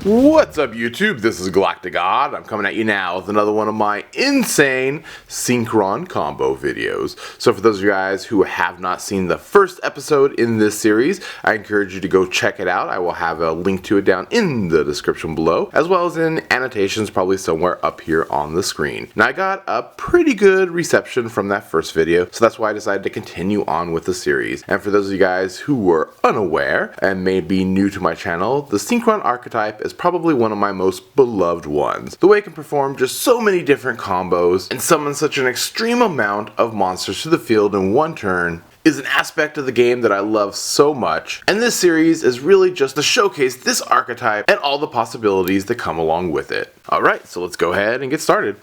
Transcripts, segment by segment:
What's up YouTube? This is GalacticGod. I'm coming at you now with another one of my insane Synchron Combo videos. So for those of you guys who have not seen the first episode in this series, I encourage you to go check it out. I will have a link to it down in the description below, as well as in annotations probably somewhere up here on the screen. Now I got a pretty good reception from that first video, so that's why I decided to continue on with the series. And for those of you guys who were unaware and may be new to my channel, the Synchron archetype is probably one of my most beloved ones. The way it can perform just so many different combos and summon such an extreme amount of monsters to the field in one turn is an aspect of the game that I love so much, and this series is really just to showcase this archetype and all the possibilities that come along with it. Alright, so let's go ahead and get started.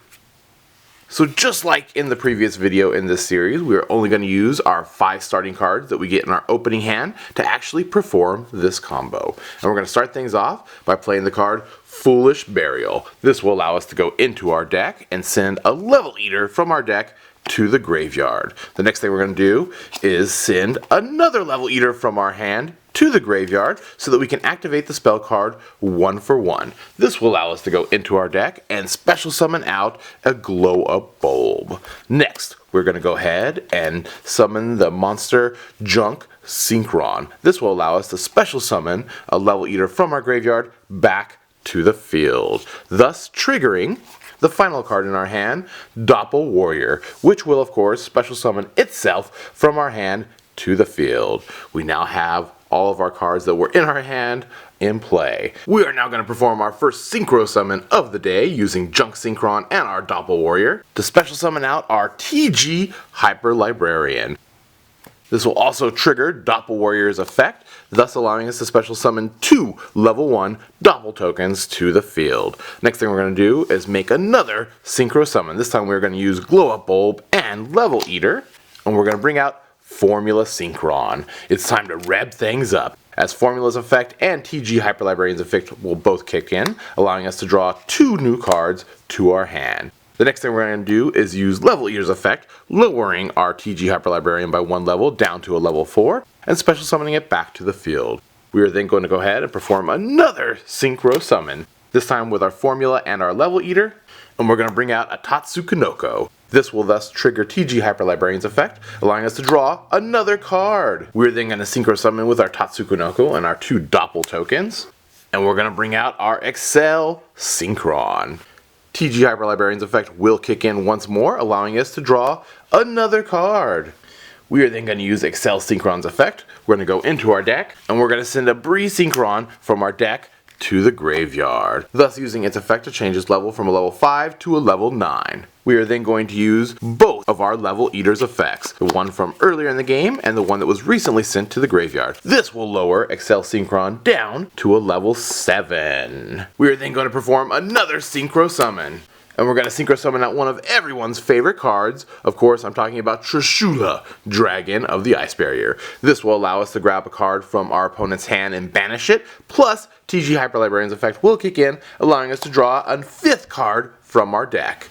So just like in the previous video in this series, we are only going to use our 5 starting cards that we get in our opening hand to actually perform this combo. And we're going to start things off by playing the card Foolish Burial. This will allow us to go into our deck and send a level eater from our deck to the graveyard. The next thing we're going to do is send another level eater from our hand to the graveyard so that we can activate the spell card 1 for 1. This will allow us to go into our deck and special summon out a glow up bulb. Next, we're going to go ahead and summon the monster Junk Synchron. This will allow us to special summon a level eater from our graveyard back to the field, thus triggering the final card in our hand, Doppel Warrior, which will of course special summon itself from our hand to the field. We now have all of our cards that were in our hand in play. We are now going to perform our first Synchro Summon of the day using Junk Synchron and our Doppel Warrior to special summon out our TG Hyper Librarian. This will also trigger Doppel Warrior's effect, thus allowing us to special summon 2 level 1 Doppel tokens to the field. Next thing we're going to do is make another Synchro Summon. This time we're going to use Glow Up Bulb and Level Eater, and we're going to bring out Formula Synchron. It's time to rev things up, as Formula's effect and TG Hyper Librarian's effect will both kick in, allowing us to draw 2 new cards to our hand. The next thing we're going to do is use Level Eater's effect, lowering our TG Hyper Librarian by 1 level down to a level 4, and special summoning it back to the field. We are then going to go ahead and perform another Synchro Summon, this time with our Formula and our Level Eater, and we're going to bring out a Tatsukinoko. This will thus trigger TG Hyper Librarian's effect, allowing us to draw another card. We're then going to Synchro Summon with our Tatsukinoko and our 2 Doppel tokens, and we're going to bring out our Excel Synchron. TG Hyper Librarian's effect will kick in once more, allowing us to draw another card. We are then going to use Excel Synchron's effect. We're going to go into our deck, and we're going to send a Bree Synchron from our deck to the graveyard, thus using its effect to change its level from a level 5 to a level 9. We are then going to use both of our Level Eater's effects, the one from earlier in the game and the one that was recently sent to the graveyard. This will lower Excel Synchron down to a level 7. We are then going to perform another Synchro Summon, and we're going to Synchro Summon out one of everyone's favorite cards. Of course, I'm talking about Trishula, Dragon of the Ice Barrier. This will allow us to grab a card from our opponent's hand and banish it, plus TG Hyper Librarian's effect will kick in, allowing us to draw a 5th card from our deck.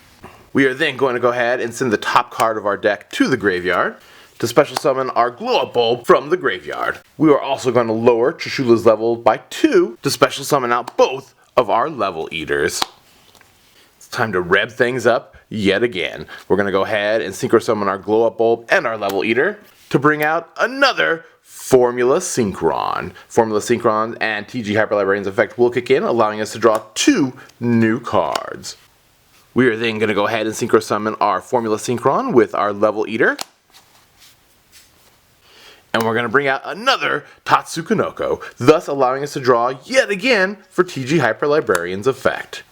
We are then going to go ahead and send the top card of our deck to the graveyard to special summon our Glow Up Bulb from the graveyard. We are also going to lower Trishula's level by 2 to special summon out both of our Level Eaters. It's time to rev things up yet again. We're going to go ahead and Synchro Summon our Glow Up Bulb and our Level Eater to bring out another Formula Synchron. Formula Synchron and TG Hyper Librarian's effect will kick in, allowing us to draw 2 new cards. We are then going to go ahead and Synchro Summon our Formula Synchron with our Level Eater, and we're going to bring out another Tatsukinoko, thus allowing us to draw yet again for TG Hyper Librarian's effect.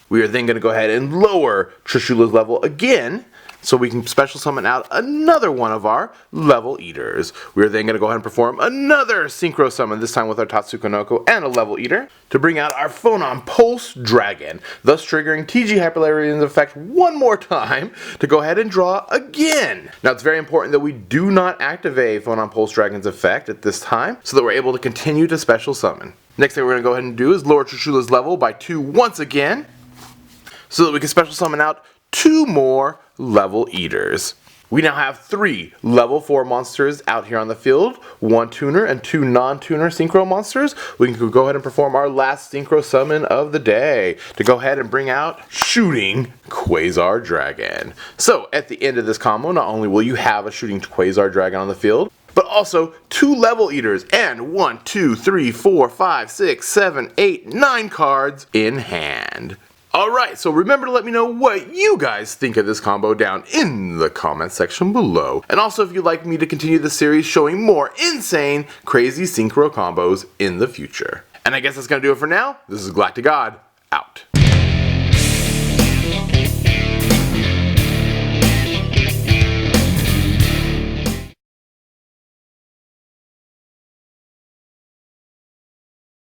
We are then going to go ahead and lower Trishula's level again, so we can special summon out another one of our Level Eaters. We are then going to go ahead and perform another Synchro Summon, this time with our Tatsukinoko and a Level Eater, to bring out our Phonon Pulse Dragon, thus triggering TG Hyper Librarian's effect one more time to go ahead and draw again. Now it's very important that we do not activate Phonon Pulse Dragon's effect at this time, so that we're able to continue to special summon. Next thing we're going to go ahead and do is lower Trishula's level by 2 once again, so that we can special summon out 2 more Level Eaters. We now have 3 level 4 monsters out here on the field, 1 tuner and 2 non-tuner synchro monsters. We can go ahead and perform our last synchro summon of the day to go ahead and bring out Shooting Quasar Dragon. So at the end of this combo, not only will you have a Shooting Quasar Dragon on the field, but also 2 level eaters and 1, 2, 3, 4, 5, 6, 7, 8, 9 cards in hand. Alright, so remember to let me know what you guys think of this combo down in the comment section below. And also if you'd like me to continue the series showing more insane, crazy synchro combos in the future. And I guess that's going to do it for now. This is GalacticGod, out.